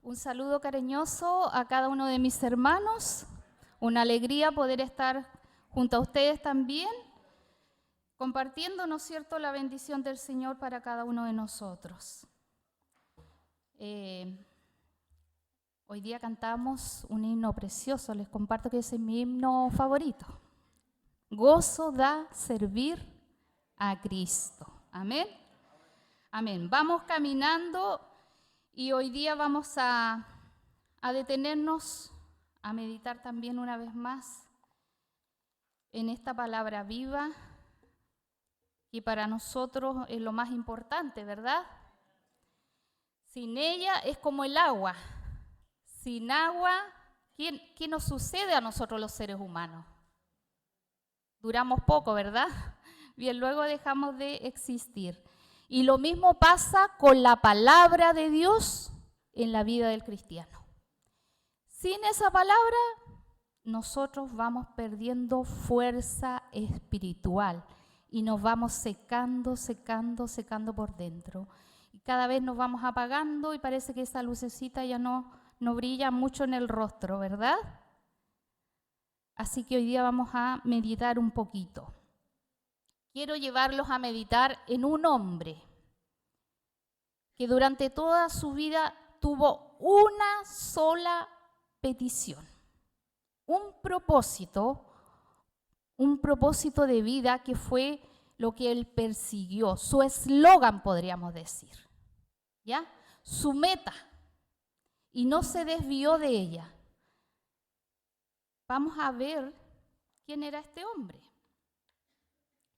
Un saludo cariñoso a cada uno de mis hermanos. Una alegría poder estar junto a ustedes también, compartiendo, ¿no es cierto?, la bendición del Señor para cada uno de nosotros. Hoy día cantamos un himno precioso, les comparto que ese es mi himno favorito. Gozo da servir a Cristo. Amén. Amén. Vamos caminando y hoy día vamos a detenernos a meditar también una vez más en esta palabra viva, que para nosotros es lo más importante, ¿verdad? Sin ella es como el agua. Sin agua, ¿qué nos sucede a nosotros los seres humanos? Duramos poco, ¿verdad? Bien, luego dejamos de existir. Y lo mismo pasa con la palabra de Dios en la vida del cristiano. Sin esa palabra, nosotros vamos perdiendo fuerza espiritual y nos vamos secando por dentro. Y cada vez nos vamos apagando y parece que esa lucecita ya no brilla mucho en el rostro, ¿verdad? Así que hoy día vamos a meditar un poquito. Quiero llevarlos a meditar en un hombre que durante toda su vida tuvo una sola petición, un propósito de vida que fue lo que él persiguió, su eslogan podríamos decir, ¿ya? Su meta, y no se desvió de ella. Vamos a ver quién era este hombre.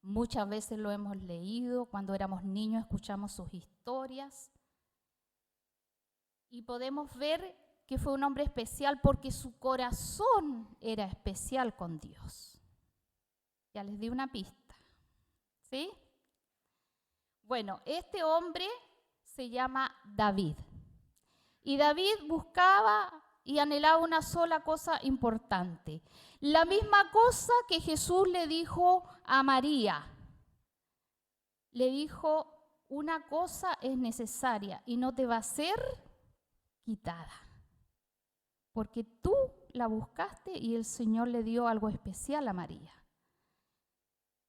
Muchas veces lo hemos leído, cuando éramos niños escuchamos sus historias y podemos ver que fue un hombre especial porque su corazón era especial con Dios. Ya les di una pista, ¿sí? Bueno, este hombre se llama David. Y David buscaba y anhelaba una sola cosa importante. La misma cosa que Jesús le dijo a María. Le dijo, una cosa es necesaria y no te va a ser quitada. Porque tú la buscaste y el Señor le dio algo especial a María.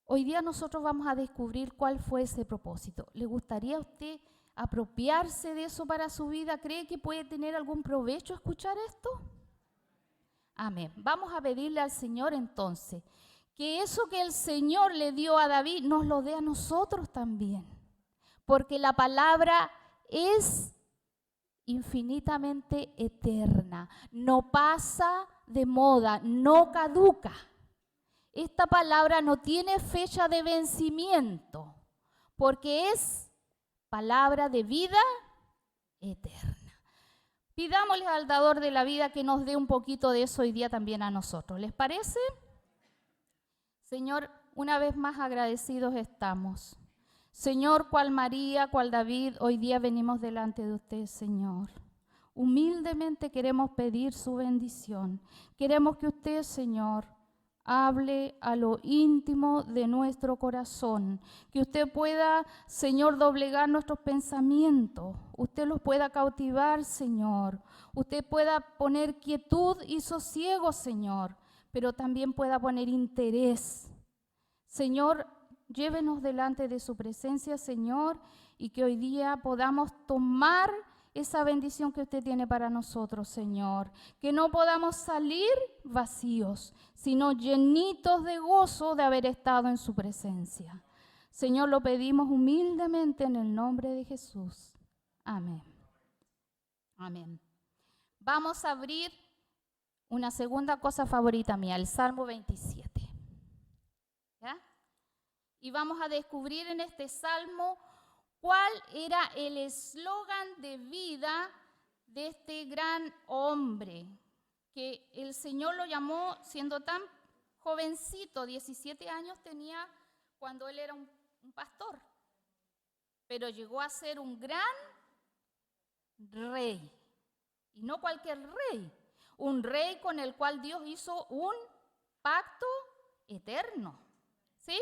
Hoy día nosotros vamos a descubrir cuál fue ese propósito. ¿Le gustaría a usted apropiarse de eso para su vida? ¿Cree que puede tener algún provecho escuchar esto? Amén. Vamos a pedirle al Señor entonces que eso que el Señor le dio a David nos lo dé a nosotros también. Porque la palabra es infinitamente eterna, no pasa de moda, no caduca. Esta palabra no tiene fecha de vencimiento, porque es palabra de vida eterna. Pidámosle al dador de la vida que nos dé un poquito de eso hoy día también a nosotros. ¿Les parece? Señor, una vez más agradecidos estamos. Señor, cual María, cual David, hoy día venimos delante de usted, Señor. Humildemente queremos pedir su bendición. Queremos que usted, Señor, hable a lo íntimo de nuestro corazón, que usted pueda, Señor, doblegar nuestros pensamientos, usted los pueda cautivar, Señor, usted pueda poner quietud y sosiego, Señor, pero también pueda poner interés. Señor, llévenos delante de su presencia, Señor, y que hoy día podamos tomar esa bendición que usted tiene para nosotros, Señor. Que no podamos salir vacíos, sino llenitos de gozo de haber estado en su presencia. Señor, lo pedimos humildemente en el nombre de Jesús. Amén. Amén. Vamos a abrir una segunda cosa favorita mía, el Salmo 27. ¿Ya? Y vamos a descubrir en este Salmo cuál era el eslogan de vida de este gran hombre, que el Señor lo llamó siendo tan jovencito, 17 años tenía cuando él era un pastor, pero llegó a ser un gran rey, y no cualquier rey, un rey con el cual Dios hizo un pacto eterno, ¿sí?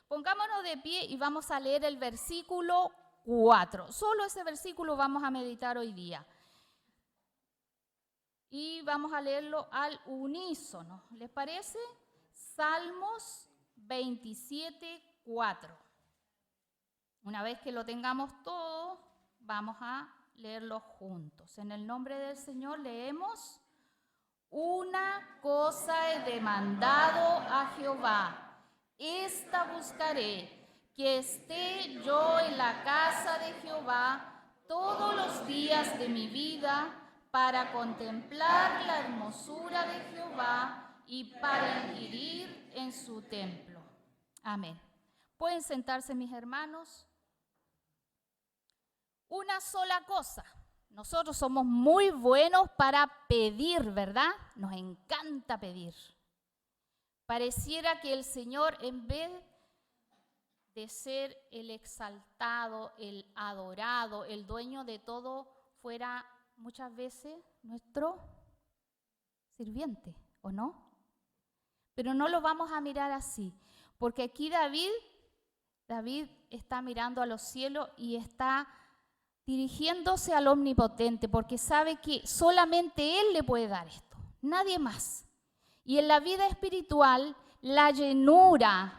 Pongámonos de pie y vamos a leer el versículo 4. Solo ese versículo vamos a meditar hoy día. y vamos a leerlo al unísono. ¿Les parece? Salmos 27:4. Una vez que lo tengamos todo, vamos a leerlo juntos. En el nombre del Señor leemos: una cosa he demandado a Jehová, esta buscaré, que esté yo en la casa de Jehová todos los días de mi vida, para contemplar la hermosura de Jehová y para inquirir en su templo. Amén. Pueden sentarse, mis hermanos. Una sola cosa. Nosotros somos muy buenos para pedir, ¿verdad? Nos encanta pedir. Pareciera que el Señor, en vez de ser el exaltado, el adorado, el dueño de todo, fuera muchas veces nuestro sirviente, ¿o no? Pero no lo vamos a mirar así, porque aquí David está mirando a los cielos y está dirigiéndose al Omnipotente, porque sabe que solamente Él le puede dar esto, nadie más. Y en la vida espiritual, la llenura,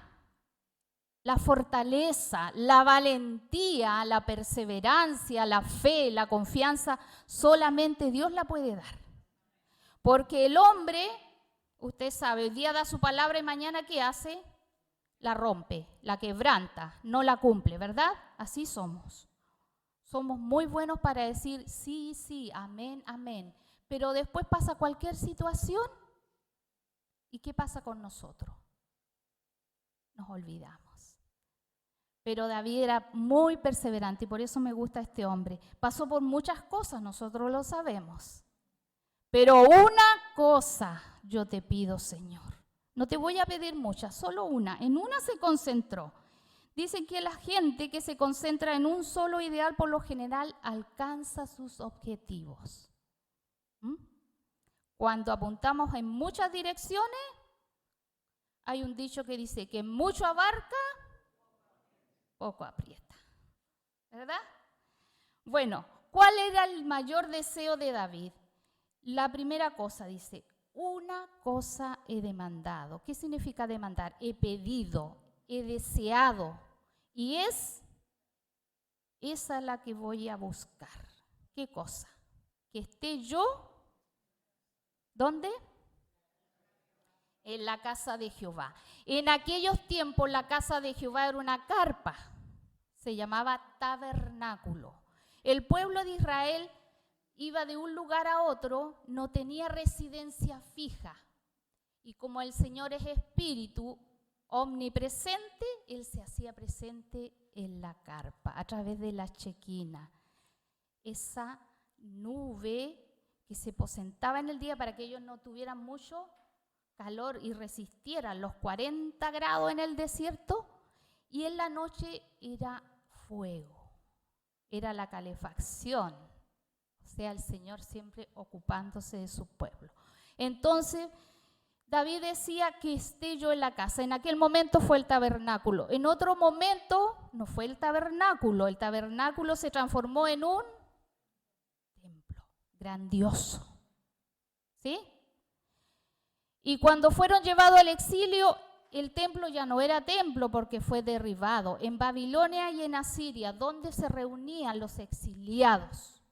la fortaleza, la valentía, la perseverancia, la fe, la confianza, solamente Dios la puede dar. Porque el hombre, usted sabe, hoy día da su palabra y mañana ¿qué hace? La rompe, la quebranta, no la cumple, ¿verdad? Así somos. Somos muy buenos para decir sí, sí, amén, amén. Pero después pasa cualquier situación ¿y qué pasa con nosotros? Nos olvidamos. Pero David era muy perseverante y por eso me gusta este hombre. Pasó por muchas cosas, nosotros lo sabemos. Pero una cosa yo te pido, Señor. No te voy a pedir muchas, solo una. En una se concentró. Dicen que la gente que se concentra en un solo ideal por lo general alcanza sus objetivos. Cuando apuntamos en muchas direcciones, hay un dicho que dice que mucho abarca, poco aprieta, ¿verdad? Bueno, ¿cuál era el mayor deseo de David? La primera cosa dice, una cosa he demandado. ¿Qué significa demandar? He pedido, he deseado. Y esa es la que voy a buscar. ¿Qué cosa? Que esté yo, ¿dónde? En la casa de Jehová. En aquellos tiempos la casa de Jehová era una carpa, se llamaba tabernáculo. El pueblo de Israel iba de un lugar a otro, no tenía residencia fija. Y como el Señor es espíritu omnipresente, Él se hacía presente en la carpa, a través de la chequina. Esa nube que se posentaba en el día para que ellos no tuvieran mucho calor y resistieran los 40 grados en el desierto, y en la noche era fuego, era la calefacción, o sea, el Señor siempre ocupándose de su pueblo. Entonces, David decía que esté yo en la casa. En aquel momento fue el tabernáculo. En otro momento no fue el tabernáculo se transformó en un templo grandioso, ¿sí? Y cuando fueron llevados al exilio, el templo ya no era templo porque fue derribado. En Babilonia y en Asiria, donde se reunían los exiliados,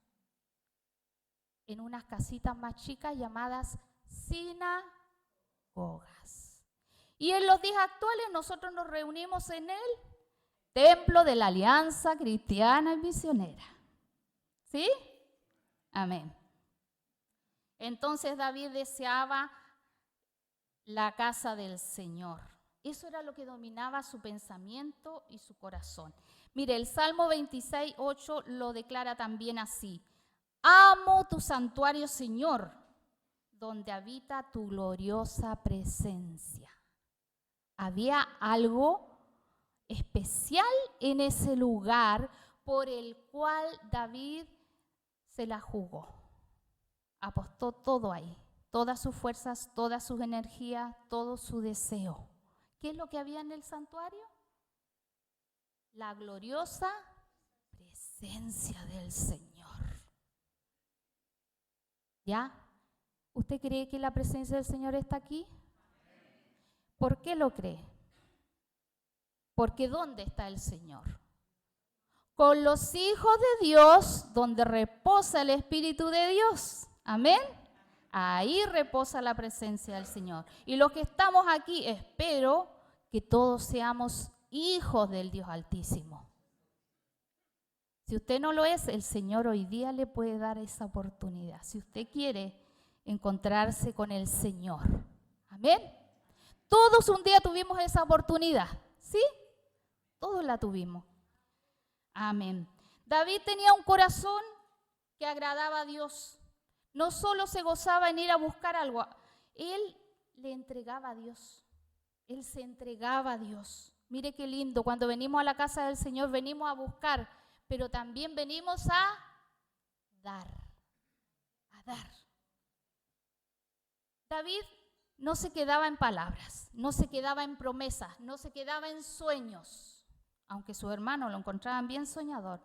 en unas casitas más chicas llamadas sinagogas. Y en los días actuales nosotros nos reunimos en el templo de la Alianza Cristiana y Misionera. ¿Sí? Amén. Entonces David deseaba la casa del Señor. Eso era lo que dominaba su pensamiento y su corazón. Mire, el Salmo 26:8 lo declara también así: amo tu santuario, Señor, donde habita tu gloriosa presencia. Había algo especial en ese lugar por el cual David se la jugó. Apostó todo ahí. Todas sus fuerzas, todas sus energías, todo su deseo. ¿Qué es lo que había en el santuario? La gloriosa presencia del Señor. ¿Ya? ¿Usted cree que la presencia del Señor está aquí? ¿Por qué lo cree? Porque ¿dónde está el Señor? Con los hijos de Dios, donde reposa el Espíritu de Dios. Amén. Ahí reposa la presencia del Señor. Y los que estamos aquí, espero que todos seamos hijos del Dios Altísimo. Si usted no lo es, el Señor hoy día le puede dar esa oportunidad. Si usted quiere encontrarse con el Señor. Amén. Todos un día tuvimos esa oportunidad. ¿Sí? Todos la tuvimos. Amén. David tenía un corazón que agradaba a Dios. No solo se gozaba en ir a buscar algo, él le entregaba a Dios. Él se entregaba a Dios. Mire qué lindo, cuando venimos a la casa del Señor venimos a buscar, pero también venimos a dar. A dar. David no se quedaba en palabras, no se quedaba en promesas, no se quedaba en sueños, aunque sus hermanos lo encontraban bien soñador.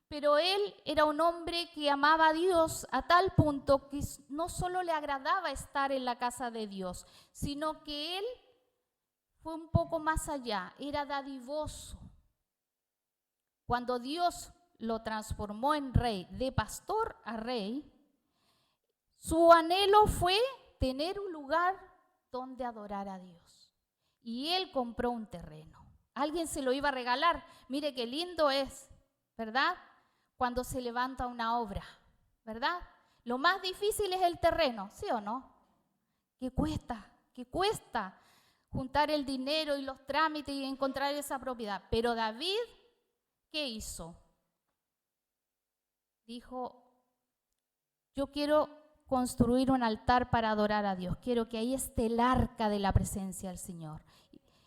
Pero él era un hombre que amaba a Dios a tal punto que no solo le agradaba estar en la casa de Dios, sino que él fue un poco más allá, era dadivoso. Cuando Dios lo transformó en rey, de pastor a rey, su anhelo fue tener un lugar donde adorar a Dios. Y él compró un terreno. Alguien se lo iba a regalar. Mire qué lindo es, ¿verdad? Cuando se levanta una obra, ¿verdad? Lo más difícil es el terreno, ¿sí o no? Que cuesta juntar el dinero y los trámites y encontrar esa propiedad. Pero David, ¿qué hizo? Dijo, yo quiero construir un altar para adorar a Dios. Quiero que ahí esté el arca de la presencia del Señor.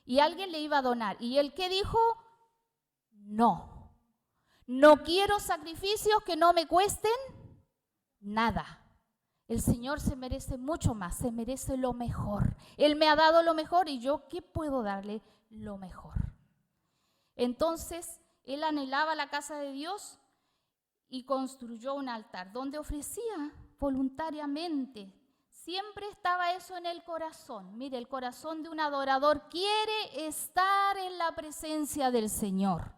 Y alguien le iba a donar. ¿Y él qué dijo? No. No quiero sacrificios que no me cuesten nada. El Señor se merece mucho más, se merece lo mejor. Él me ha dado lo mejor y yo, ¿qué puedo darle? Lo mejor. Entonces, él anhelaba la casa de Dios y construyó un altar donde ofrecía voluntariamente. Siempre estaba eso en el corazón. Mire, el corazón de un adorador quiere estar en la presencia del Señor.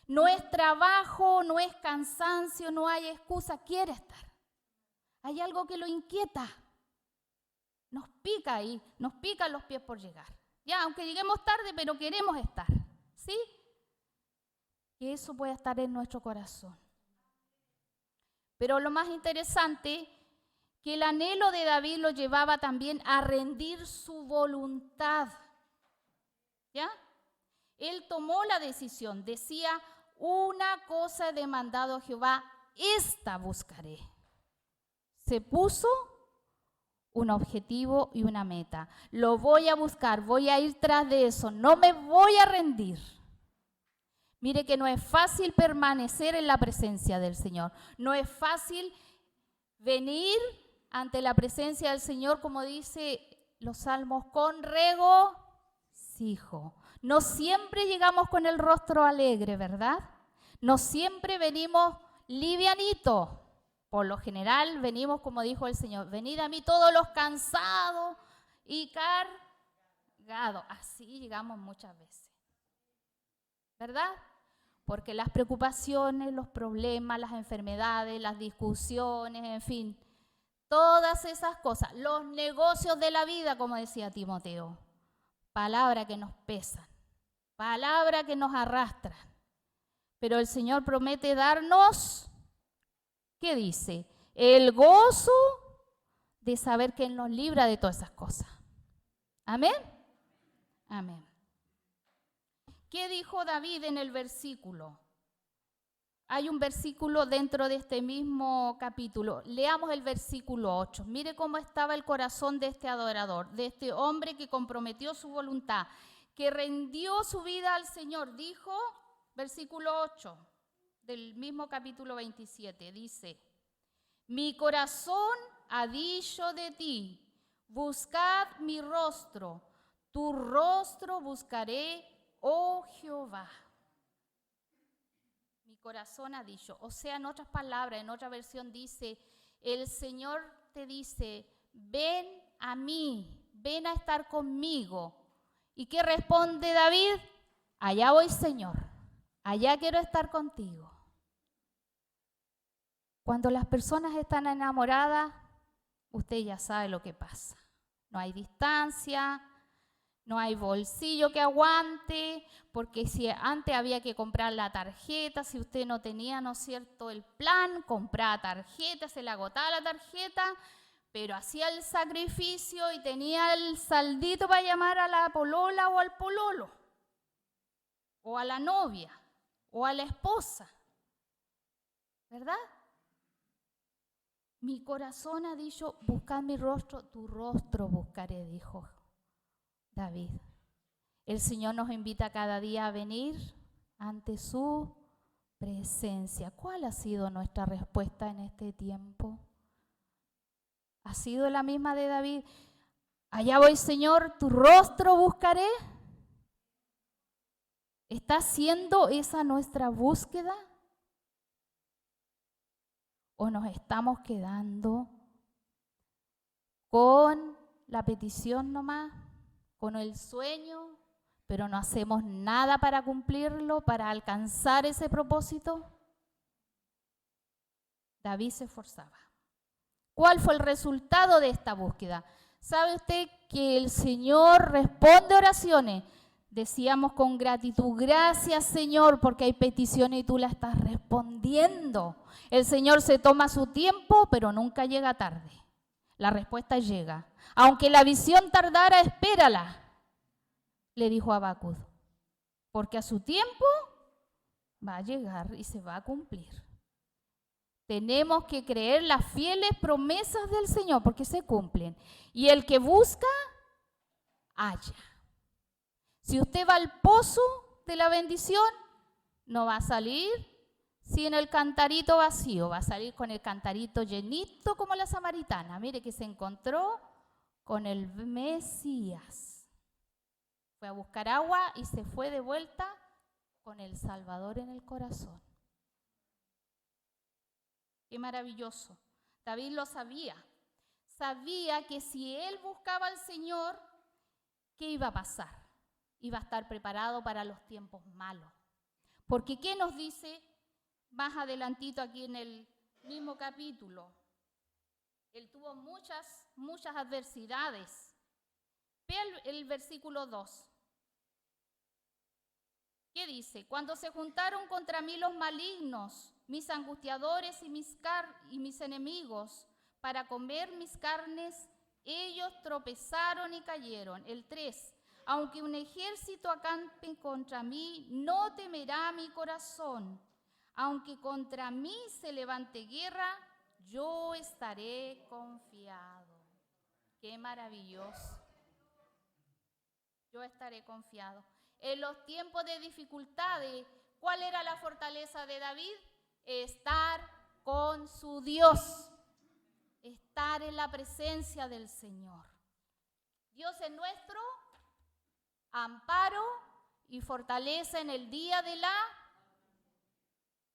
No es trabajo, no es cansancio, no hay excusa, quiere estar. Hay algo que lo inquieta. Nos pica ahí, nos pican los pies por llegar. Ya, aunque lleguemos tarde, pero queremos estar. ¿Sí? Que eso pueda estar en nuestro corazón. Pero lo más interesante, que el anhelo de David lo llevaba también a rendir su voluntad. ¿Ya? Él tomó la decisión, decía, una cosa he demandado a Jehová, esta buscaré. Se puso un objetivo y una meta. Lo voy a buscar, voy a ir tras de eso, no me voy a rendir. Mire que no es fácil permanecer en la presencia del Señor. No es fácil venir ante la presencia del Señor, como dice los salmos, con regocijo. No siempre llegamos con el rostro alegre, ¿verdad? No siempre venimos livianitos. Por lo general venimos, como dijo el Señor, venid a mí todos los cansados y cargados. Así llegamos muchas veces, ¿verdad? Porque las preocupaciones, los problemas, las enfermedades, las discusiones, en fin, todas esas cosas, los negocios de la vida, como decía Timoteo, palabras que nos pesan, palabras que nos arrastran. Pero el Señor promete darnos, ¿qué dice? El gozo de saber que Él nos libra de todas esas cosas. ¿Amén? Amén. ¿Qué dijo David en el versículo? Hay un versículo dentro de este mismo capítulo. Leamos el versículo 8. Mire cómo estaba el corazón de este adorador, de este hombre que comprometió su voluntad, que rindió su vida al Señor. Dijo, versículo 8 del mismo capítulo 27, dice, mi corazón ha dicho de ti, buscad mi rostro, tu rostro buscaré, oh Jehová. Mi corazón ha dicho, o sea, en otras palabras, en otra versión dice, el Señor te dice, ven a mí, ven a estar conmigo. ¿Y qué responde David? Allá voy, Señor, allá quiero estar contigo. Cuando las personas están enamoradas, usted ya sabe lo que pasa. No hay distancia, no hay bolsillo que aguante, porque si antes había que comprar la tarjeta, si usted no tenía, ¿no es cierto?, el plan, compraba tarjeta, se le agotaba la tarjeta, pero hacía el sacrificio y tenía el saldito para llamar a la polola o al pololo, o a la novia, o a la esposa, ¿verdad? Mi corazón ha dicho, buscad mi rostro, tu rostro buscaré, dijo David. El Señor nos invita cada día a venir ante su presencia. ¿Cuál ha sido nuestra respuesta en este tiempo? ¿Ha sido la misma de David? Allá voy, Señor, tu rostro buscaré. ¿Está siendo esa nuestra búsqueda? ¿O nos estamos quedando con la petición nomás, con el sueño, pero no hacemos nada para cumplirlo, para alcanzar ese propósito? David se esforzaba. ¿Cuál fue el resultado de esta búsqueda? ¿Sabe usted que el Señor responde oraciones? Decíamos con gratitud, gracias Señor, porque hay peticiones y tú las estás respondiendo. El Señor se toma su tiempo, pero nunca llega tarde. La respuesta llega. Aunque la visión tardara, espérala, le dijo Habacuc, porque a su tiempo va a llegar y se va a cumplir. Tenemos que creer las fieles promesas del Señor, porque se cumplen. Y el que busca, halla. Si usted va al pozo de la bendición, no va a salir sin el cantarito vacío, va a salir con el cantarito llenito como la samaritana. Mire que se encontró con el Mesías. Fue a buscar agua y se fue de vuelta con el Salvador en el corazón. Qué maravilloso. David lo sabía. Sabía que si él buscaba al Señor, ¿qué iba a pasar? Iba a estar preparado para los tiempos malos. Porque ¿qué nos dice más adelantito aquí en el mismo capítulo? Él tuvo muchas adversidades. Ve el versículo 2. ¿Qué dice? Cuando se juntaron contra mí los malignos, mis angustiadores y mis enemigos, para comer mis carnes, ellos tropezaron y cayeron. El 3. Aunque un ejército acampe contra mí, no temerá mi corazón. Aunque contra mí se levante guerra, yo estaré confiado. Qué maravilloso. Yo estaré confiado. En los tiempos de dificultades, ¿cuál era la fortaleza de David? Estar con su Dios. Estar en la presencia del Señor. Dios es nuestro amparo y fortaleza en el día de la...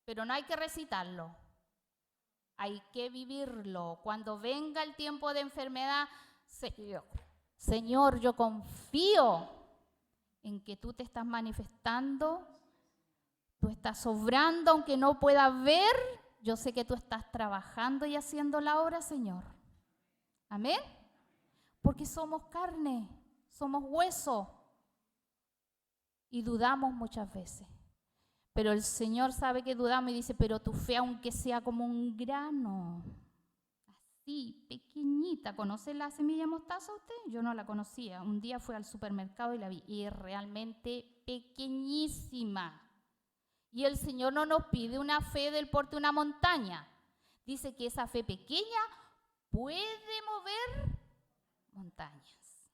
Pero no hay que recitarlo, hay que vivirlo. Cuando venga el tiempo de enfermedad, Señor, yo confío en que tú te estás manifestando, tú estás obrando, aunque no pueda ver, yo sé que tú estás trabajando y haciendo la obra, Señor. Amén. Porque somos carne, somos hueso. Y dudamos muchas veces. Pero el Señor sabe que dudamos y dice, pero tu fe aunque sea como un grano, así, pequeñita. ¿Conoce la semilla de mostaza usted? Yo no la conocía. Un día fui al supermercado y la vi y es realmente pequeñísima. Y el Señor no nos pide una fe del porte de una montaña. Dice que esa fe pequeña puede mover montañas.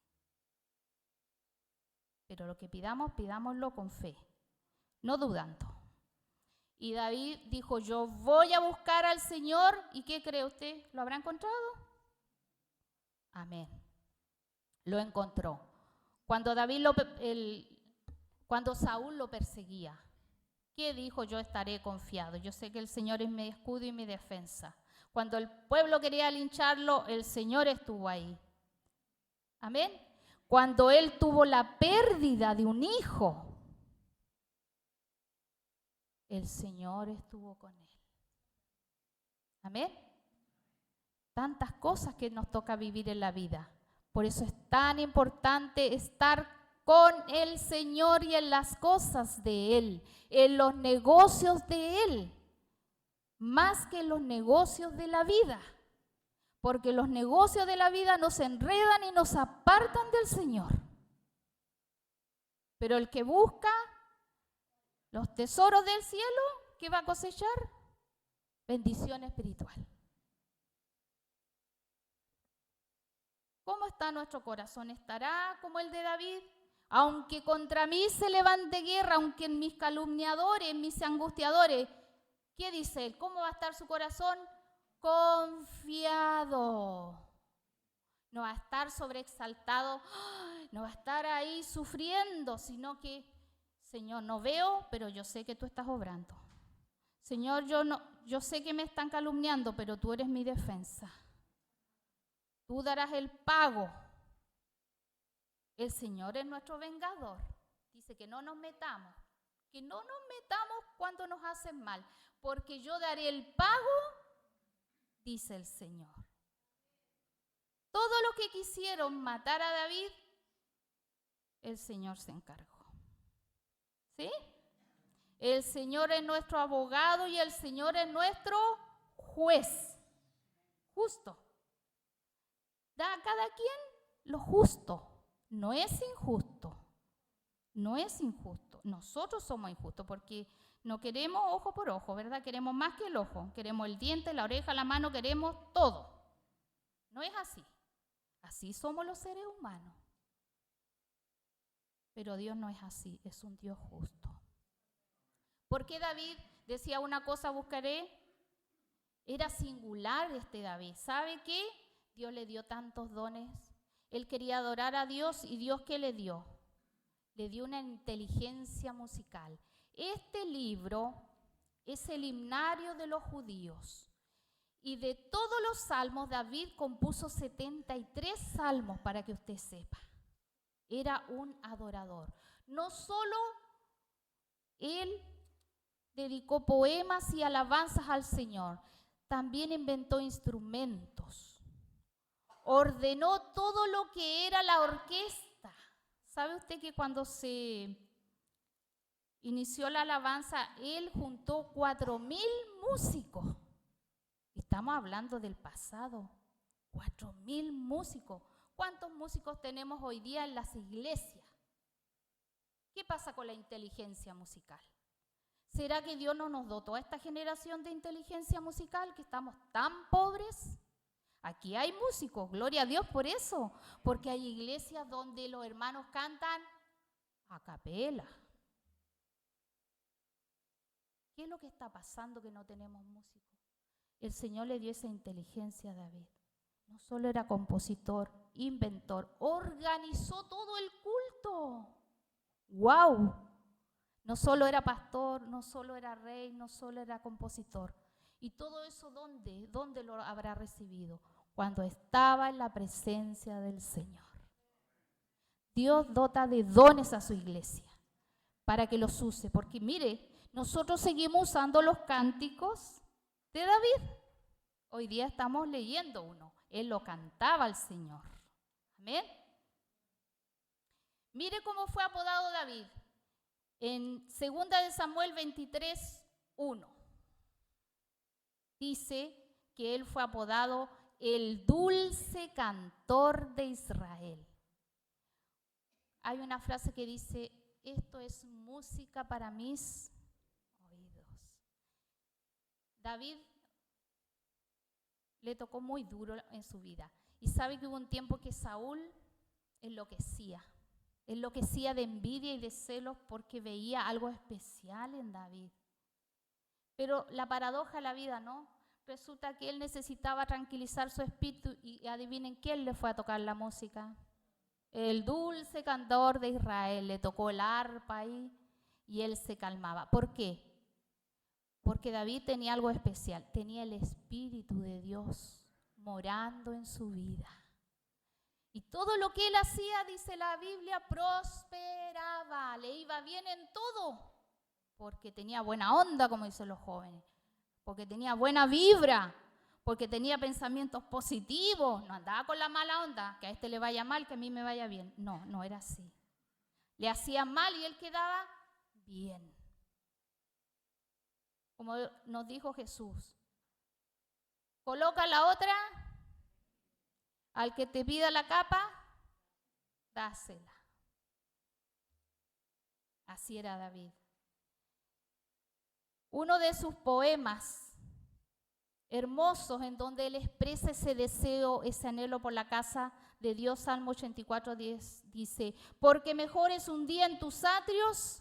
Pero lo que pidamos, pidámoslo con fe, no dudando. Y David dijo, yo voy a buscar al Señor. ¿Y qué cree usted? ¿Lo habrá encontrado? Amén. Lo encontró. Cuando cuando Saúl lo perseguía, ¿qué dijo? Yo estaré confiado. Yo sé que el Señor es mi escudo y mi defensa. Cuando el pueblo quería lincharlo, el Señor estuvo ahí. Amén. Cuando él tuvo la pérdida de un hijo, el Señor estuvo con él. Amén. Tantas cosas que nos toca vivir en la vida. Por eso es tan importante estar con el Señor y en las cosas de Él, en los negocios de Él, más que en los negocios de la vida. Porque los negocios de la vida nos enredan y nos apartan del Señor. Pero el que busca los tesoros del cielo, ¿qué va a cosechar? Bendición espiritual. ¿Cómo está nuestro corazón? ¿Estará como el de David? Aunque contra mí se levante guerra, aunque en mis calumniadores, mis angustiadores, ¿qué dice él? ¿Cómo va a estar su corazón? Confiado. No va a estar sobreexaltado, no va a estar ahí sufriendo, sino que, Señor, no veo, pero yo sé que tú estás obrando. Señor, yo sé que me están calumniando, pero tú eres mi defensa. Tú darás el pago. El Señor es nuestro vengador. Dice que no nos metamos cuando nos hacen mal, porque yo daré el pago, dice el Señor. Todo lo que quisieron matar a David, el Señor se encargó. ¿Sí? El Señor es nuestro abogado y el Señor es nuestro juez. Justo. Da a cada quien lo justo. No es injusto. No es injusto. Nosotros somos injustos porque no queremos ojo por ojo, ¿verdad? Queremos más que el ojo. Queremos el diente, la oreja, la mano, queremos todo. No es así. Así somos los seres humanos. Pero Dios no es así, es un Dios justo. ¿Por qué David decía una cosa buscaré? Era singular este David. ¿Sabe qué? Dios le dio tantos dones. Él quería adorar a Dios y Dios ¿qué le dio? Le dio una inteligencia musical. Este libro es el himnario de los judíos. Y de todos los salmos, David compuso 73 salmos, para que usted sepa. Era un adorador. No solo él dedicó poemas y alabanzas al Señor, también inventó instrumentos. Ordenó todo lo que era la orquesta. ¿Sabe usted que cuando se inició la alabanza, él juntó 4,000 músicos? Estamos hablando del pasado. 4,000 músicos. ¿Cuántos músicos tenemos hoy día en las iglesias? ¿Qué pasa con la inteligencia musical? ¿Será que Dios no nos dotó a esta generación de inteligencia musical, que estamos tan pobres? Aquí hay músicos, gloria a Dios por eso, porque hay iglesias donde los hermanos cantan a capela. ¿Qué es lo que está pasando que no tenemos músicos? El Señor le dio esa inteligencia a David. No solo era compositor, inventor, organizó todo el culto. ¡Wow! No solo era pastor, no solo era rey, no solo era compositor. ¿Y todo eso dónde? ¿Dónde lo habrá recibido? Cuando estaba en la presencia del Señor. Dios dota de dones a su iglesia para que los use. Porque mire, nosotros seguimos usando los cánticos de David. Hoy día estamos leyendo uno. Él lo cantaba al Señor. Amén. Mire cómo fue apodado David. En 2 de Samuel 23:1 dice que él fue apodado el dulce cantor de Israel. Hay una frase que dice, esto es música para mis oídos. David le tocó muy duro en su vida. Y sabe que hubo un tiempo que Saúl enloquecía de envidia y de celos porque veía algo especial en David. Pero la paradoja de la vida, ¿no? Resulta que él necesitaba tranquilizar su espíritu y adivinen quién le fue a tocar la música. El dulce cantor de Israel le tocó el arpa ahí y él se calmaba. ¿Por qué? Porque David tenía algo especial, tenía el Espíritu de Dios morando en su vida. Y todo lo que él hacía, dice la Biblia, prosperaba, le iba bien en todo, porque tenía buena onda, como dicen los jóvenes, porque tenía buena vibra, porque tenía pensamientos positivos, no andaba con la mala onda, que a este le vaya mal, que a mí me vaya bien. No, no era así. Le hacían mal y él quedaba bien. Como nos dijo Jesús, coloca la otra, al que te pida la capa, dásela. Así era David. Uno de sus poemas hermosos en donde él expresa ese deseo, ese anhelo por la casa de Dios, Salmo 84:10, dice: porque mejor es un día en tus atrios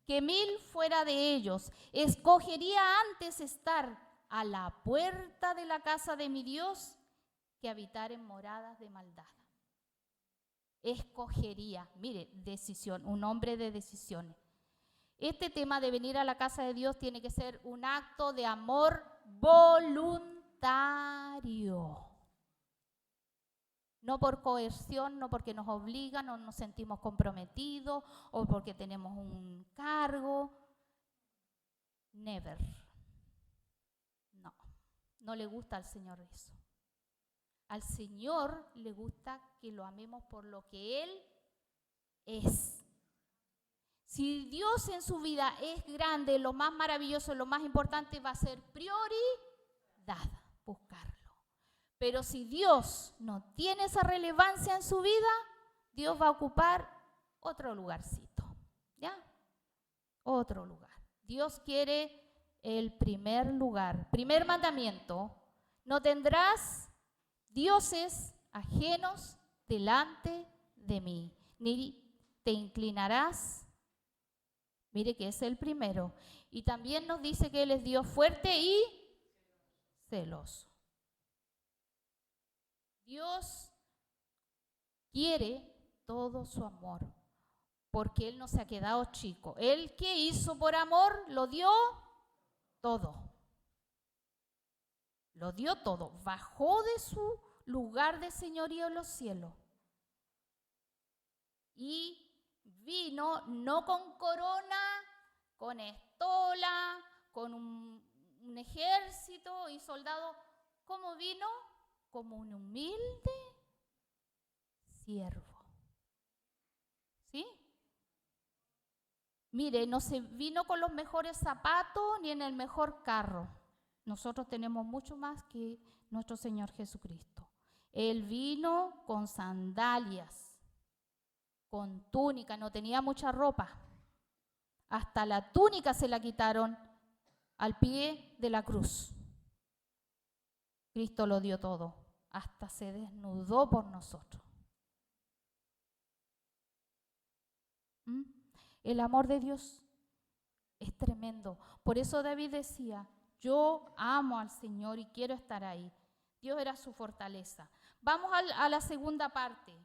que 1000 fuera de ellos. Escogería antes estar a la puerta de la casa de mi Dios que habitar en moradas de maldad. Escogería, mire, decisión, un hombre de decisiones. Este tema de venir a la casa de Dios tiene que ser un acto de amor voluntario. No por coerción, no porque nos obligan o nos sentimos comprometidos o porque tenemos un cargo. Never. No, no le gusta al Señor eso. Al Señor le gusta que lo amemos por lo que Él es. Si Dios en su vida es grande, lo más maravilloso, lo más importante va a ser prioridad, buscarlo. Pero si Dios no tiene esa relevancia en su vida, Dios va a ocupar otro lugarcito, ¿ya? Otro lugar. Dios quiere el primer lugar. Primer mandamiento: no tendrás dioses ajenos delante de mí, ni te inclinarás. Mire que es el primero. Y también nos dice que Él es Dios fuerte y celoso. Dios quiere todo su amor, porque Él no se ha quedado chico. Él, ¿qué hizo por amor? Lo dio todo. Lo dio todo. Bajó de su lugar de señorío en los cielos. Y vino no con corona, con estola, con un ejército y soldados. ¿Cómo vino? Como un humilde siervo. ¿Sí? Mire, no se vino con los mejores zapatos ni en el mejor carro. Nosotros tenemos mucho más que nuestro Señor Jesucristo. Él vino con sandalias, con túnica, no tenía mucha ropa. Hasta la túnica se la quitaron al pie de la cruz. Cristo lo dio todo, hasta se desnudó por nosotros. El amor de Dios es tremendo. Por eso David decía: yo amo al Señor y quiero estar ahí. Dios era su fortaleza. Vamos a la segunda parte.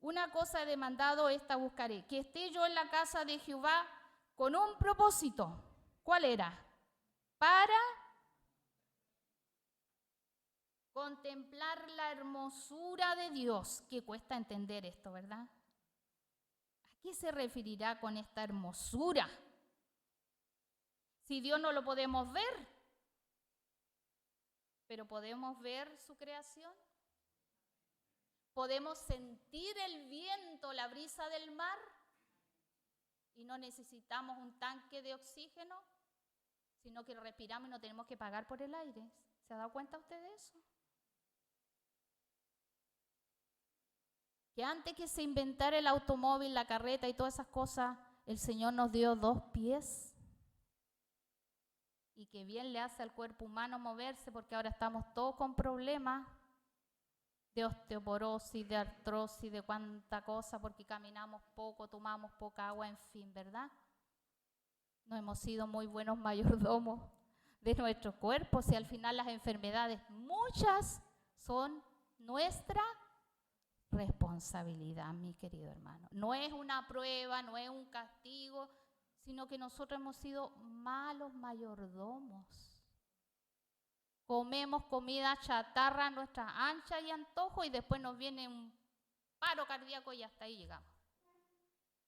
Una cosa he demandado, esta buscaré: que esté yo en la casa de Jehová con un propósito. ¿Cuál era? Para contemplar la hermosura de Dios. Que cuesta entender esto, ¿verdad? ¿A qué se referirá con esta hermosura? Si Dios no lo podemos ver, pero podemos ver su creación. Podemos sentir el viento, la brisa del mar, y no necesitamos un tanque de oxígeno, sino que respiramos y no tenemos que pagar por el aire. ¿Se ha dado cuenta usted de eso? Que antes que se inventara el automóvil, la carreta y todas esas cosas, el Señor nos dio 2 pies. Y que bien le hace al cuerpo humano moverse, porque ahora estamos todos con problemas de osteoporosis, de artrosis, de cuánta cosa, porque caminamos poco, tomamos poca agua, en fin, ¿verdad? No hemos sido muy buenos mayordomos de nuestros cuerpos y al final las enfermedades, muchas, son nuestra responsabilidad, mi querido hermano. No es una prueba, no es un castigo, sino que nosotros hemos sido malos mayordomos. Comemos comida chatarra a nuestra ancha y antojo y después nos viene un paro cardíaco y hasta ahí llegamos.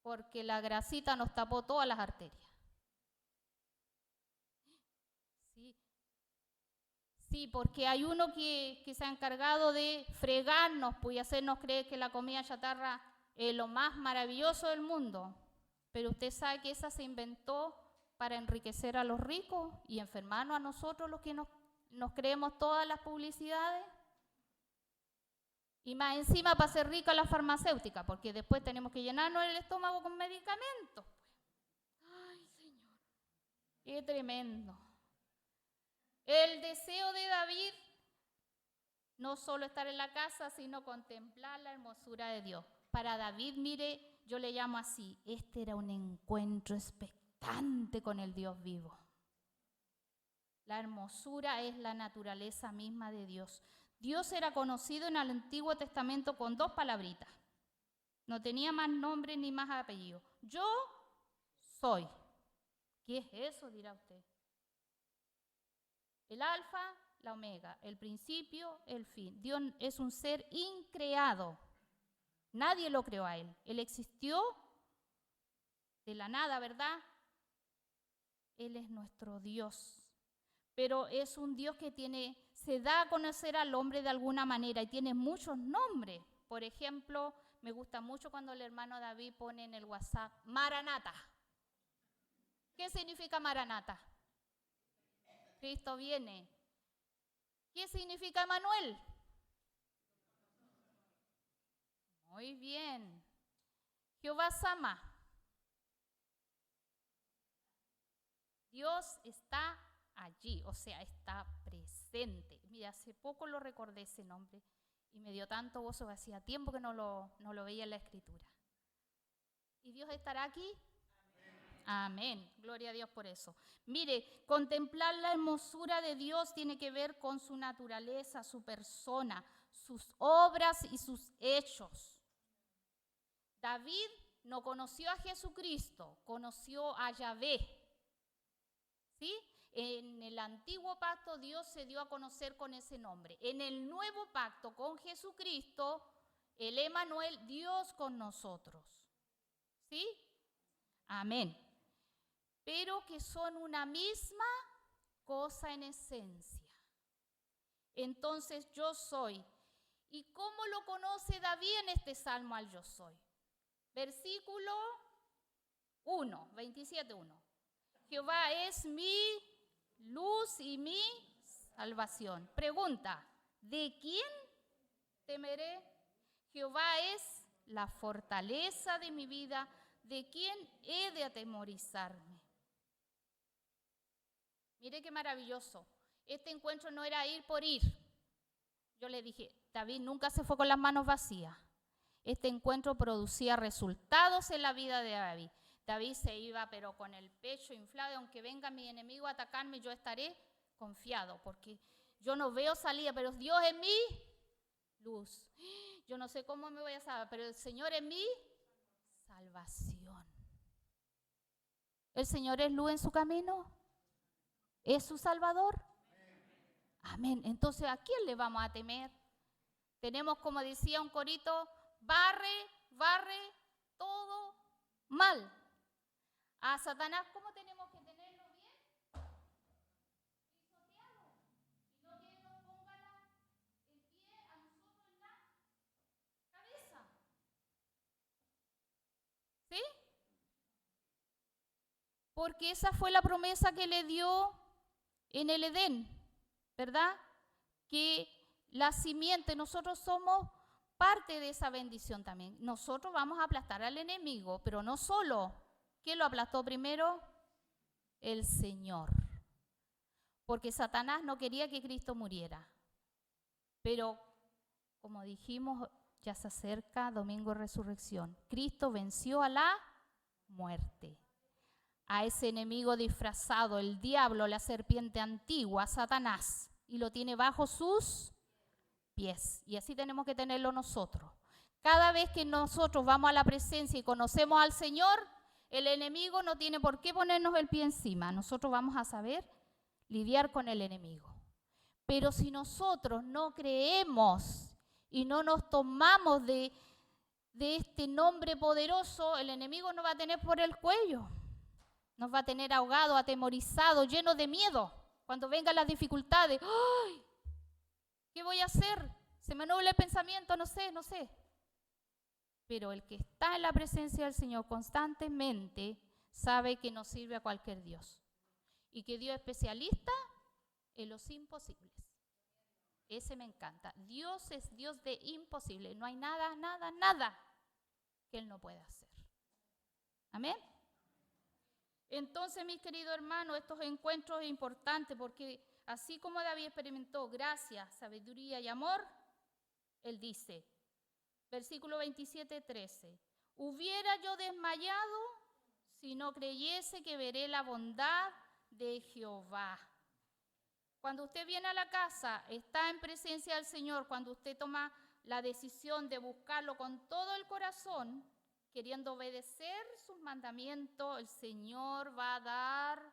Porque la grasita nos tapó todas las arterias. Sí, porque hay uno que se ha encargado de fregarnos pues, y hacernos creer que la comida chatarra es lo más maravilloso del mundo. Pero usted sabe que esa se inventó para enriquecer a los ricos y enfermarnos a nosotros los que nos creemos todas las publicidades. Y más encima para ser rica la farmacéutica, porque después tenemos que llenarnos el estómago con medicamentos. Ay, Señor, qué tremendo. El deseo de David, no solo estar en la casa, sino contemplar la hermosura de Dios. Para David, mire, yo le llamo así, este era un encuentro expectante con el Dios vivo. La hermosura es la naturaleza misma de Dios. Dios era conocido en el Antiguo Testamento con 2 palabritas. No tenía más nombre ni más apellido. Yo soy. ¿Qué es eso? Dirá usted. El alfa, la omega, el principio, el fin. Dios es un ser increado. Nadie lo creó a Él. Él existió de la nada, ¿verdad? Él es nuestro Dios. Pero es un Dios que se da a conocer al hombre de alguna manera y tiene muchos nombres. Por ejemplo, me gusta mucho cuando el hermano David pone en el WhatsApp, Maranata. ¿Qué significa Maranata? Cristo viene. ¿Qué significa Emmanuel? Muy bien. Jehová Sama. Dios está allí, o sea, está presente. Mira, hace poco lo recordé ese nombre y me dio tanto gozo, hacía tiempo que no lo veía en la Escritura. ¿Y Dios estará aquí? Amén. Gloria a Dios por eso. Mire, contemplar la hermosura de Dios tiene que ver con su naturaleza, su persona, sus obras y sus hechos. David no conoció a Jesucristo, conoció a Yahvé. ¿Sí? En el antiguo pacto Dios se dio a conocer con ese nombre. En el nuevo pacto con Jesucristo, el Emmanuel, Dios con nosotros. ¿Sí? Amén. Pero que son una misma cosa en esencia. Entonces yo soy. ¿Y cómo lo conoce David en este salmo al yo soy? Versículo 1, 27:1. Jehová es mi luz y mi salvación. Pregunta, ¿de quién temeré? Jehová es la fortaleza de mi vida. ¿De quién he de atemorizarme? Mire qué maravilloso. Este encuentro no era ir por ir. Yo le dije, David nunca se fue con las manos vacías. Este encuentro producía resultados en la vida de David. David se iba pero con el pecho inflado, aunque venga mi enemigo a atacarme, yo estaré confiado, porque yo no veo salida, pero Dios es mi luz. Yo no sé cómo me voy a salvar, pero el Señor es mi salvación. ¿El Señor es luz en su camino? ¿Es su Salvador? Amén. Entonces, ¿a quién le vamos a temer? Tenemos, como decía un corito, barre todo mal. A Satanás, ¿cómo tenemos que tenerlo bien? Pisoteado. Y no que nos ponga el pie a nosotros en la cabeza. ¿Sí? Porque esa fue la promesa que le dio en el Edén, ¿verdad? Que la simiente, nosotros somos parte de esa bendición también. Nosotros vamos a aplastar al enemigo, pero no solo. ¿Quién lo aplastó primero? El Señor. Porque Satanás no quería que Cristo muriera. Pero, como dijimos, ya se acerca Domingo de Resurrección. Cristo venció a la muerte. A ese enemigo disfrazado, el diablo, la serpiente antigua, Satanás, y lo tiene bajo sus pies. Y así tenemos que tenerlo nosotros. Cada vez que nosotros vamos a la presencia y conocemos al Señor, El enemigo no tiene por qué ponernos el pie encima. Nosotros vamos a saber lidiar con el enemigo. Pero si nosotros no creemos y no nos tomamos de este nombre poderoso, el enemigo nos va a tener por el cuello. Nos va a tener ahogado, atemorizado, lleno de miedo. Cuando vengan las dificultades, ¡ay! ¿Qué voy a hacer? Se me nubla el pensamiento, no sé. Pero el que está en la presencia del Señor constantemente sabe que no sirve a cualquier Dios. Y que Dios es especialista en los imposibles. Ese me encanta. Dios es Dios de imposible. No hay nada que Él no pueda hacer. Amén. Entonces, mis queridos hermanos, estos encuentros son importantes porque así como David experimentó gracia, sabiduría y amor, él dice, versículo 27:13, hubiera yo desmayado si no creyese que veré la bondad de Jehová. Cuando usted viene a la casa, está en presencia del Señor, cuando usted toma la decisión de buscarlo con todo el corazón, queriendo obedecer sus mandamientos, el Señor va a dar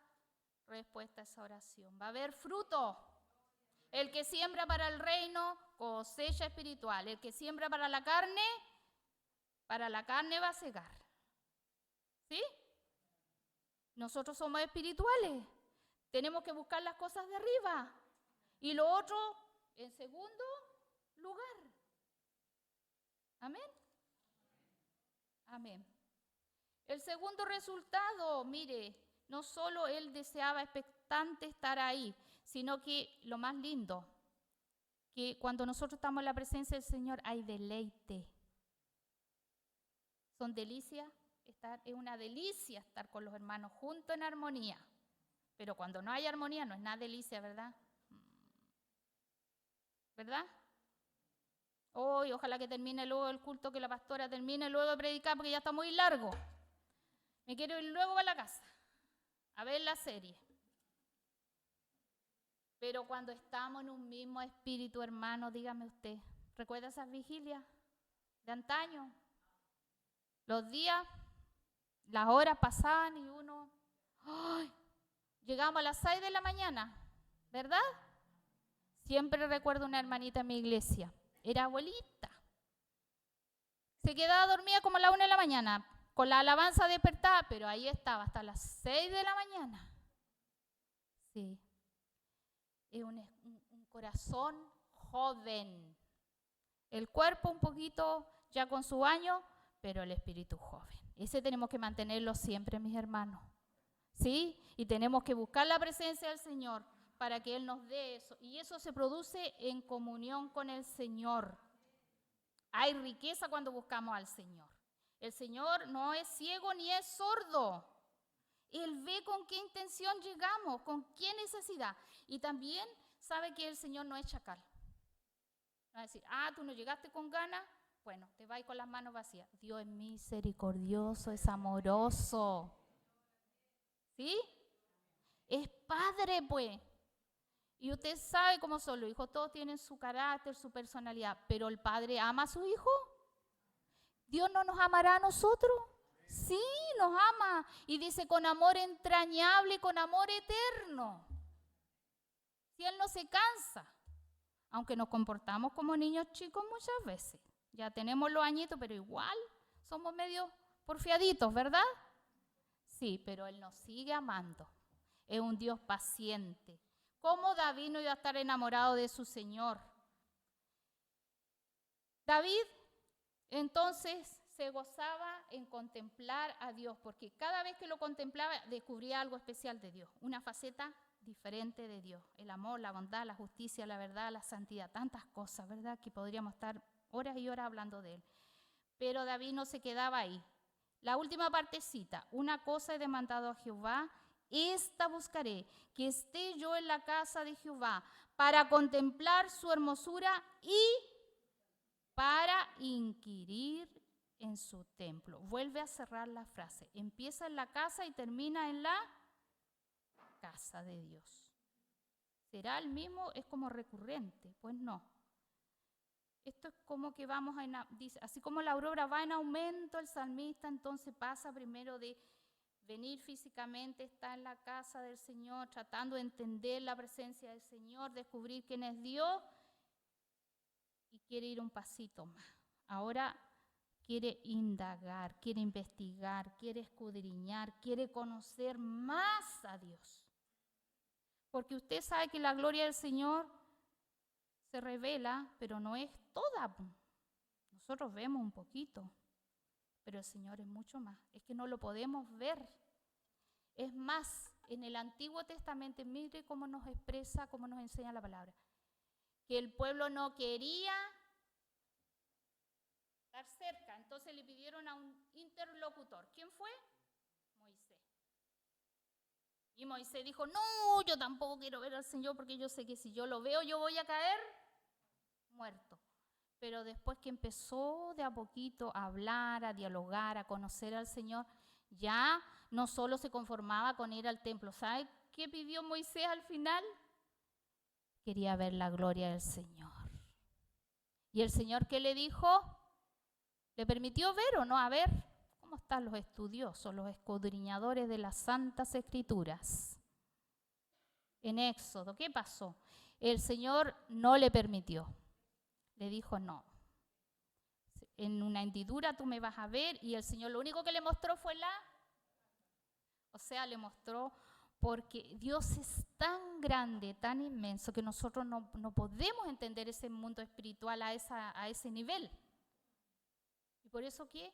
respuesta a esa oración. Va a haber fruto. El que siembra para el reino, cosecha espiritual. El que siembra para la carne va a cegar. ¿Sí? Nosotros somos espirituales. Tenemos que buscar las cosas de arriba. Y lo otro, en segundo lugar. Amén. Amén. El segundo resultado, mire, no solo él deseaba expectante estar ahí, sino que lo más lindo, que cuando nosotros estamos en la presencia del Señor hay deleite. Son delicias, es una delicia estar con los hermanos juntos en armonía. Pero cuando no hay armonía no es nada delicia, ¿verdad? ¿Verdad? Hoy, ojalá que termine luego el culto, que la pastora termine luego de predicar porque ya está muy largo. Me quiero ir luego a la casa a ver la serie. Pero cuando estamos en un mismo espíritu, hermano, dígame usted, ¿recuerda esas vigilias de antaño? Los días, las horas pasaban y uno, ¡ay! Llegamos a las 6 de la mañana, ¿verdad? Siempre recuerdo una hermanita en mi iglesia, era abuelita. Se quedaba dormida como a la 1 de la mañana, con la alabanza despertada, pero ahí estaba hasta las 6 de la mañana. Sí, es un corazón joven. El cuerpo un poquito ya con su año, pero el espíritu joven. Ese tenemos que mantenerlo siempre, mis hermanos. ¿Sí? Y tenemos que buscar la presencia del Señor para que Él nos dé eso. Y eso se produce en comunión con el Señor. Hay riqueza cuando buscamos al Señor. El Señor no es ciego ni es sordo. Él ve con qué intención llegamos, con qué necesidad. Y también sabe que el Señor no es chacal. No va a decir, tú no llegaste con ganas, bueno, te vas con las manos vacías. Dios es misericordioso, es amoroso. ¿Sí? Es padre, pues. Y usted sabe cómo son los hijos. Todos tienen su carácter, su personalidad. Pero el padre ama a su hijo. ¿Dios no nos amará a nosotros? Sí, nos ama. Y dice con amor entrañable, con amor eterno. Si Él no se cansa. Aunque nos comportamos como niños chicos muchas veces. Ya tenemos los añitos, pero igual somos medio porfiaditos, ¿verdad? Sí, pero Él nos sigue amando. Es un Dios paciente. ¿Cómo David no iba a estar enamorado de su Señor? David, entonces, se gozaba en contemplar a Dios, porque cada vez que lo contemplaba, descubría algo especial de Dios, una faceta diferente de Dios. El amor, la bondad, la justicia, la verdad, la santidad, tantas cosas, ¿verdad? Que podríamos estar horas y horas hablando de Él. Pero David no se quedaba ahí. La última partecita, una cosa he demandado a Jehová, esta buscaré, que esté yo en la casa de Jehová, para contemplar su hermosura y para inquirir en su templo. Vuelve a cerrar la frase. Empieza en la casa y termina en la casa de Dios. ¿Será el mismo? Es como recurrente. Pues no. Esto es como que vamos dice, así como la aurora va en aumento, el salmista entonces pasa primero de venir físicamente, estar en la casa del Señor, tratando de entender la presencia del Señor, descubrir quién es Dios, y quiere ir un pasito más. Ahora quiere indagar, quiere investigar, quiere escudriñar, quiere conocer más a Dios. Porque usted sabe que la gloria del Señor se revela, pero no es toda. Nosotros vemos un poquito, pero el Señor es mucho más. Es que no lo podemos ver. Es más, en el Antiguo Testamento, mire cómo nos expresa, cómo nos enseña la palabra. Que el pueblo no quería estar cerca, entonces le pidieron a un interlocutor. ¿Quién fue? Moisés. Y Moisés dijo, no, yo tampoco quiero ver al Señor porque yo sé que si yo lo veo yo voy a caer muerto. Pero después que empezó de a poquito a hablar, a dialogar, a conocer al Señor, ya no solo se conformaba con ir al templo. ¿Sabe qué pidió Moisés al final? Quería ver la gloria del Señor. ¿Y el Señor qué le dijo? ¿Le permitió ver o no? A ver, ¿cómo están los estudiosos, los escudriñadores de las Santas Escrituras? En Éxodo, ¿qué pasó? El Señor no le permitió. Le dijo, no. En una hendidura tú me vas a ver, y el Señor lo único que le mostró fue le mostró, porque Dios es tan grande, tan inmenso, que nosotros no podemos entender ese mundo espiritual a ese nivel. ¿Y por eso qué?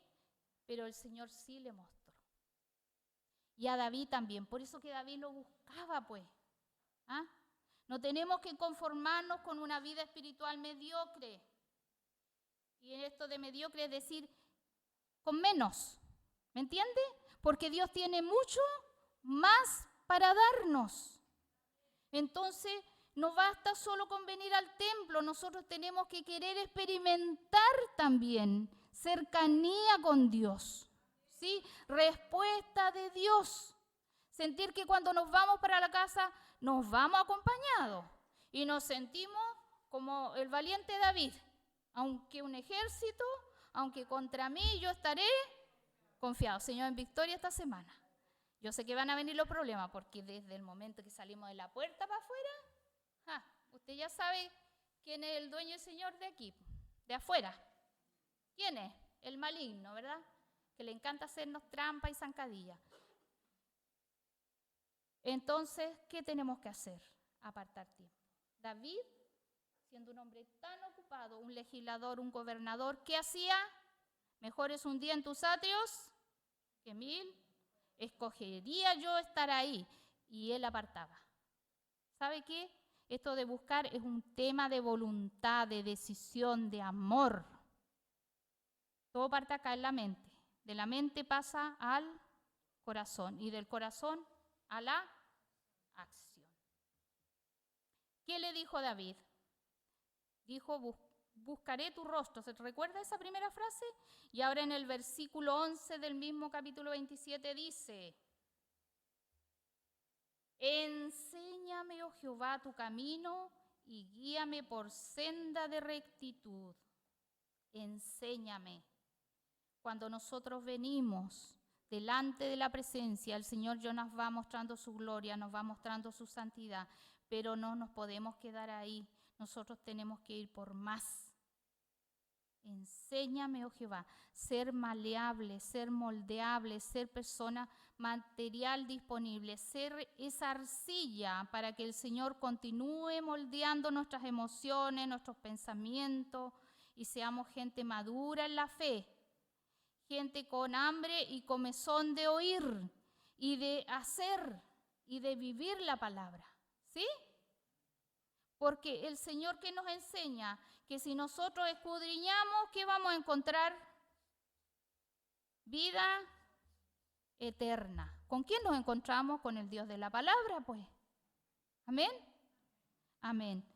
Pero el Señor sí le mostró. Y a David también, por eso que David lo buscaba, pues. ¿Ah? No tenemos que conformarnos con una vida espiritual mediocre. Y en esto de mediocre es decir, con menos. ¿Me entiende? Porque Dios tiene mucho más para darnos. Entonces, no basta solo con venir al templo, nosotros tenemos que querer experimentar también cercanía con Dios, ¿sí? Respuesta de Dios. Sentir que cuando nos vamos para la casa, nos vamos acompañados y nos sentimos como el valiente David. Aunque un ejército, aunque contra mí, yo estaré confiado. Señor, en victoria esta semana. Yo sé que van a venir los problemas, porque desde el momento que salimos de la puerta para afuera, usted ya sabe quién es el dueño y señor de aquí, de afuera. ¿Quién es? El maligno, ¿verdad? Que le encanta hacernos trampa y zancadilla. Entonces, ¿qué tenemos que hacer? Apartar tiempo. David, siendo un hombre tan ocupado, un legislador, un gobernador, ¿qué hacía? Mejor es un día en tus atrios que 1000. Escogería yo estar ahí. Y él apartaba. ¿Sabe qué? Esto de buscar es un tema de voluntad, de decisión, de amor. Todo parte acá en la mente. De la mente pasa al corazón y del corazón a la acción. ¿Qué le dijo David? Dijo, buscaré tu rostro. ¿Se recuerda esa primera frase? Y ahora en el versículo 11 del mismo capítulo 27 dice, enséñame, oh Jehová, tu camino y guíame por senda de rectitud. Enséñame. Cuando nosotros venimos delante de la presencia, el Señor ya nos va mostrando su gloria, nos va mostrando su santidad, pero no nos podemos quedar ahí. Nosotros tenemos que ir por más. Enséñame, oh Jehová, ser maleable, ser moldeable, ser persona material disponible, ser esa arcilla para que el Señor continúe moldeando nuestras emociones, nuestros pensamientos y seamos gente madura en la fe, gente con hambre y comezón de oír y de hacer y de vivir la palabra, ¿sí? Porque el Señor que nos enseña que si nosotros escudriñamos, ¿qué vamos a encontrar? Vida eterna. ¿Con quién nos encontramos? Con el Dios de la palabra, pues. ¿Amén? Amén.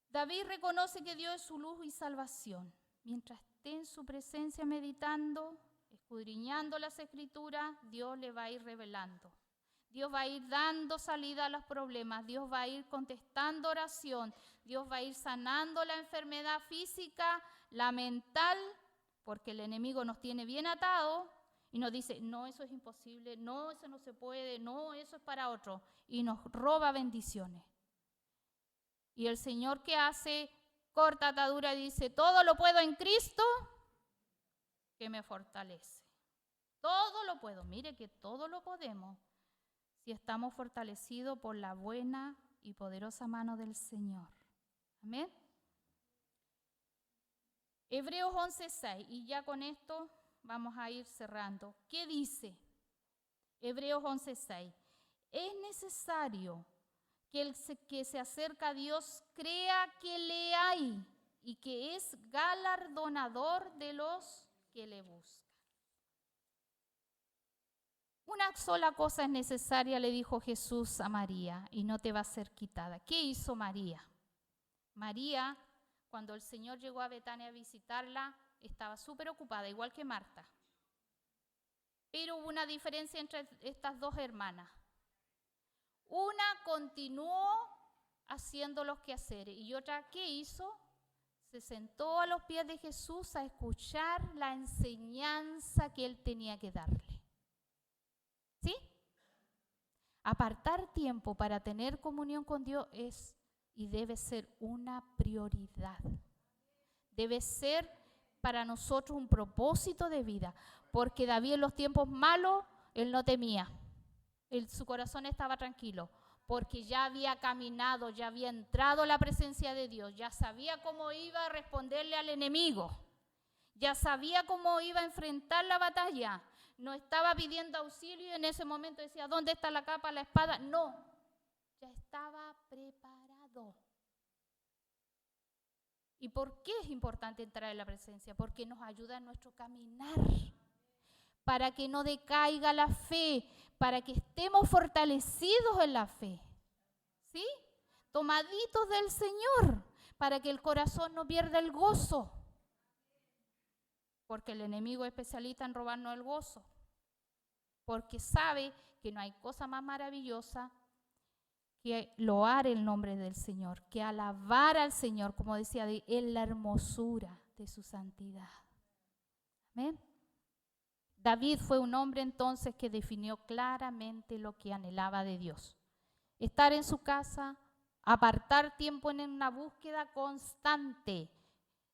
David reconoce que Dios es su luz y salvación. Mientras esté en su presencia meditando, escudriñando las Escrituras, Dios le va a ir revelando. Dios va a ir dando salida a los problemas, Dios va a ir contestando oración, Dios va a ir sanando la enfermedad física, la mental, porque el enemigo nos tiene bien atados y nos dice, no, eso es imposible, no, eso no se puede, no, eso es para otro, y nos roba bendiciones. Y el Señor, ¿qué hace? Corta atadura y dice, todo lo puedo en Cristo que me fortalece. Todo lo puedo. Mire que todo lo podemos si estamos fortalecidos por la buena y poderosa mano del Señor. Amén. Hebreos 11:6, y ya con esto vamos a ir cerrando. ¿Qué dice? Hebreos 11:6. Es necesario que el que se acerca a Dios crea que le hay y que es galardonador de los que le buscan. Una sola cosa es necesaria, le dijo Jesús a María, y no te va a ser quitada. ¿Qué hizo María? María, cuando el Señor llegó a Betania a visitarla, estaba súper ocupada, igual que Marta. Pero hubo una diferencia entre estas dos hermanas. Una continuó haciendo los quehaceres y otra, ¿qué hizo? Se sentó a los pies de Jesús a escuchar la enseñanza que él tenía que darle. ¿Sí? Apartar tiempo para tener comunión con Dios es y debe ser una prioridad. Debe ser para nosotros un propósito de vida, porque David en los tiempos malos, él no temía. Su corazón estaba tranquilo, porque ya había caminado, ya había entrado a la presencia de Dios, ya sabía cómo iba a responderle al enemigo, ya sabía cómo iba a enfrentar la batalla. No estaba pidiendo auxilio y en ese momento decía, ¿dónde está la capa, la espada? No, ya estaba preparado. ¿Y por qué es importante entrar en la presencia? Porque nos ayuda en nuestro caminar, para que no decaiga la fe, para que estemos fortalecidos en la fe, ¿sí? Tomaditos del Señor, para que el corazón no pierda el gozo, porque el enemigo es especialista en robarnos el gozo, porque sabe que no hay cosa más maravillosa que loar el nombre del Señor, que alabar al Señor, como decía, en la hermosura de su santidad. Amén. David fue un hombre entonces que definió claramente lo que anhelaba de Dios. Estar en su casa, apartar tiempo en una búsqueda constante,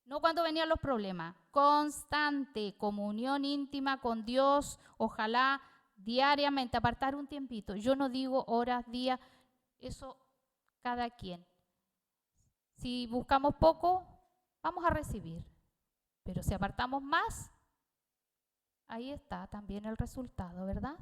no cuando venían los problemas, constante, comunión íntima con Dios, ojalá diariamente, apartar un tiempito. Yo no digo horas, días, eso cada quien. Si buscamos poco, vamos a recibir, pero si apartamos más, ahí está también el resultado, ¿verdad?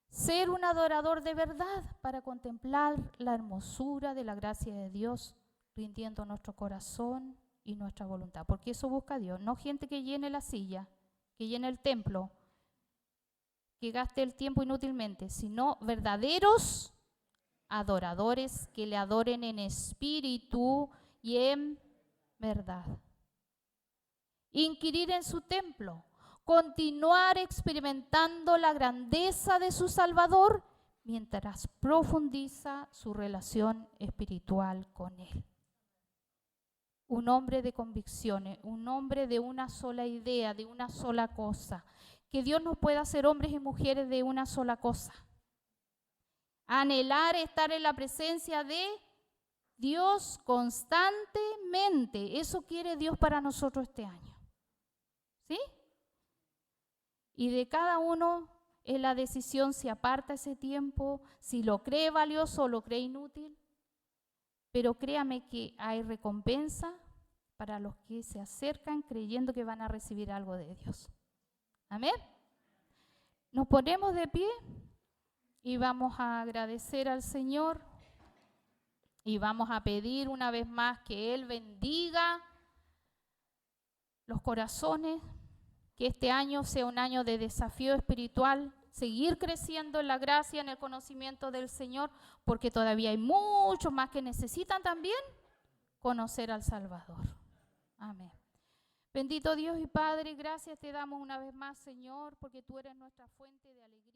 Ser un adorador de verdad para contemplar la hermosura de la gracia de Dios, rindiendo nuestro corazón y nuestra voluntad, porque eso busca Dios, no gente que llene la silla, que llene el templo, que gaste el tiempo inútilmente, sino verdaderos adoradores que le adoren en espíritu y en verdad. Inquirir en su templo, continuar experimentando la grandeza de su Salvador mientras profundiza su relación espiritual con Él. Un hombre de convicciones, un hombre de una sola idea, de una sola cosa. Que Dios nos pueda hacer hombres y mujeres de una sola cosa. Anhelar estar en la presencia de Dios constantemente. Eso quiere Dios para nosotros este año. ¿Sí? Y de cada uno es la decisión si aparta ese tiempo, si lo cree valioso o lo cree inútil. Pero créame que hay recompensa para los que se acercan creyendo que van a recibir algo de Dios. Amén. Nos ponemos de pie y vamos a agradecer al Señor y vamos a pedir una vez más que Él bendiga los corazones, que este año sea un año de desafío espiritual, seguir creciendo en la gracia, en el conocimiento del Señor, porque todavía hay muchos más que necesitan también conocer al Salvador. Amén. Bendito Dios y Padre, gracias te damos una vez más, Señor, porque tú eres nuestra fuente de alegría.